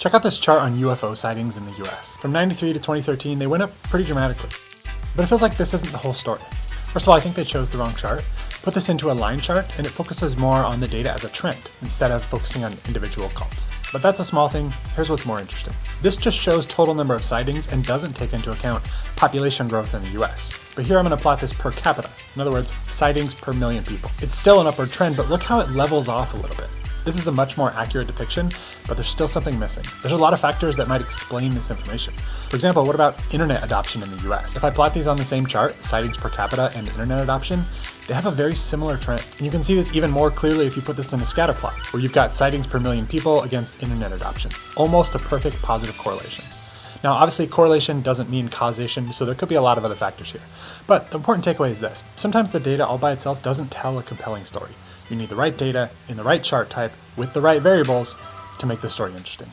Check out this chart on UFO sightings in the US. From 93 to 2013, they went up pretty dramatically. But it feels like this isn't the whole story. First of all, I think they chose the wrong chart. Put this into a line chart, and it focuses more on the data as a trend, instead of focusing on individual cults. But that's a small thing. Here's what's more interesting. This just shows total number of sightings and doesn't take into account population growth in the US. But here I'm going to plot this per capita. In other words, sightings per million people. It's still an upward trend, but look how it levels off a little bit. This is a much more accurate depiction, but there's still something missing. There's a lot of factors that might explain this information. For example, what about internet adoption in the US? If I plot these on the same chart, sightings per capita and internet adoption, they have a very similar trend. And you can see this even more clearly if you put this in a scatter plot, where you've got sightings per million people against internet adoption. Almost a perfect positive correlation. Now, obviously, correlation doesn't mean causation, so there could be a lot of other factors here. But the important takeaway is this. Sometimes the data all by itself doesn't tell a compelling story. You need the right data in the right chart type with the right variables to make the story interesting.